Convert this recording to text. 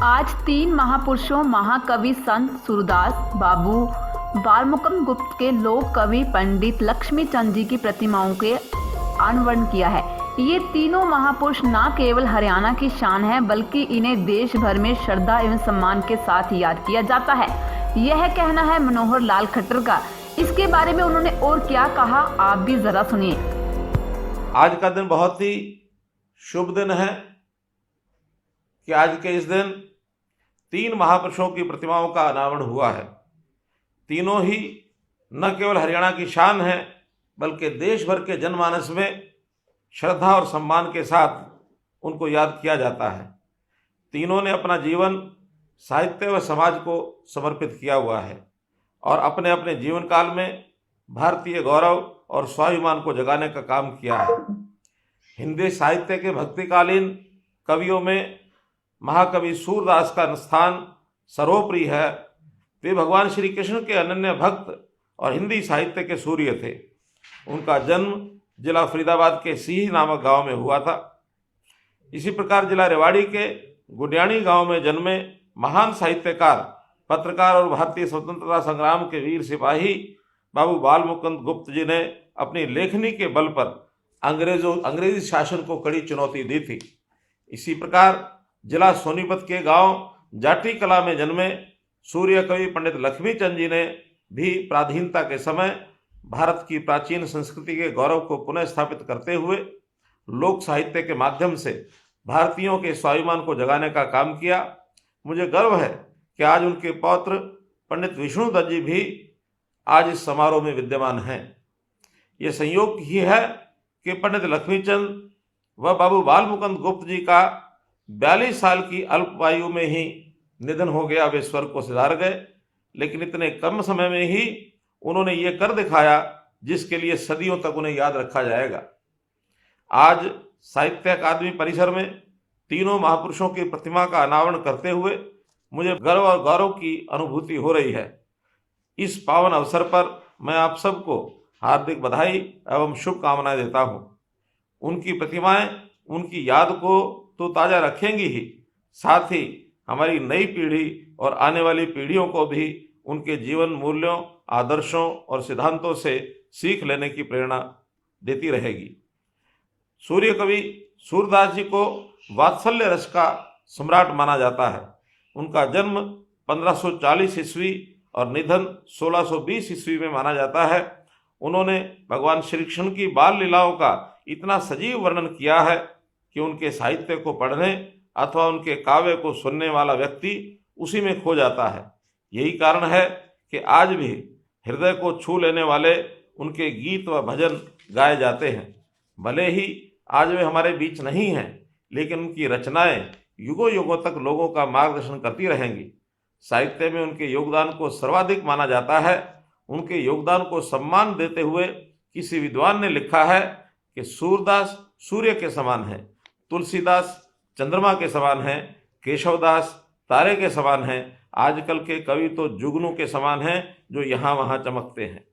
आज तीन महापुरुषों महाकवि संत सूरदास बाबू बालमुकुंद गुप्त के लोक कवि पंडित लक्ष्मीचंद जी की प्रतिमाओं के अनावरण किया है। ये तीनों महापुरुष न केवल हरियाणा की शान है बल्कि इन्हें देश भर में श्रद्धा एवं सम्मान के साथ याद किया जाता है। यह कहना है मनोहर लाल खट्टर का। इसके बारे में उन्होंने और क्या कहा, आप भी जरा सुनिए। आज का दिन बहुत ही शुभ दिन है कि आज के इस दिन तीन महापुरुषों की प्रतिमाओं का अनावरण हुआ है। तीनों ही न केवल हरियाणा की शान है बल्कि देश भर के जनमानस में श्रद्धा और सम्मान के साथ उनको याद किया जाता है। तीनों ने अपना जीवन साहित्य व समाज को समर्पित किया हुआ है और अपने अपने जीवन काल में भारतीय गौरव और स्वाभिमान को जगाने का काम किया है। हिंदी साहित्य के भक्तिकालीन कवियों में महाकवि सूरदास का स्थान सर्वोपरि है। वे भगवान श्री कृष्ण के अनन्य भक्त और हिंदी साहित्य के सूर्य थे। उनका जन्म जिला फरीदाबाद के सीही नामक गांव में हुआ था। इसी प्रकार जिला रेवाड़ी के गुडियाणी गांव में जन्मे महान साहित्यकार, पत्रकार और भारतीय स्वतंत्रता संग्राम के वीर सिपाही बाबू बालमुकुंद गुप्त जी ने अपनी लेखनी के बल पर अंग्रेजी शासन को कड़ी चुनौती दी थी। इसी प्रकार जिला सोनीपत के गांव जाटी कला में जन्मे सूर्य कवि पंडित लक्ष्मीचंद जी ने भी पराधीनता के समय भारत की प्राचीन संस्कृति के गौरव को पुनः स्थापित करते हुए लोक साहित्य के माध्यम से भारतीयों के स्वाभिमान को जगाने का काम किया। मुझे गर्व है कि आज उनके पौत्र पंडित विष्णुदत्त जी भी आज इस समारोह में विद्यमान हैं। ये संयोग ही है कि पंडित लक्ष्मीचंद व बाबू बालमुकुंद गुप्त जी का 42 साल की अल्पायु में ही निधन हो गया। वे स्वर्ग को सिधार गए, लेकिन इतने कम समय में ही उन्होंने ये कर दिखाया जिसके लिए सदियों तक उन्हें याद रखा जाएगा। आज साहित्य अकादमी परिसर में तीनों महापुरुषों की प्रतिमा का अनावरण करते हुए मुझे गर्व और गौरव की अनुभूति हो रही है। इस पावन अवसर पर मैं आप सबको हार्दिक बधाई एवं शुभकामनाएं देता हूं। उनकी प्रतिमाएं उनकी याद को तो ताज़ा रखेंगी ही, साथ ही हमारी नई पीढ़ी और आने वाली पीढ़ियों को भी उनके जीवन मूल्यों, आदर्शों और सिद्धांतों से सीख लेने की प्रेरणा देती रहेगी। सूर्य कवि सूरदास जी को वात्सल्य रस का सम्राट माना जाता है। उनका जन्म 1540 ईस्वी और निधन 1620 ईस्वी में माना जाता है। उन्होंने भगवान श्री कृष्ण की बाल लीलाओं का इतना सजीव वर्णन किया है कि उनके साहित्य को पढ़ने अथवा उनके काव्य को सुनने वाला व्यक्ति उसी में खो जाता है। यही कारण है कि आज भी हृदय को छू लेने वाले उनके गीत व भजन गाए जाते हैं। भले ही आज वे हमारे बीच नहीं हैं, लेकिन उनकी रचनाएं युगों युगों तक लोगों का मार्गदर्शन करती रहेंगी। साहित्य में उनके योगदान को सर्वाधिक माना जाता है। उनके योगदान को सम्मान देते हुए किसी विद्वान ने लिखा है कि सूरदास सूर्य के समान है, तुलसीदास चंद्रमा के समान है, केशवदास तारे के समान है, आजकल के कवि तो जुगनू के समान हैं जो यहाँ वहाँ चमकते हैं।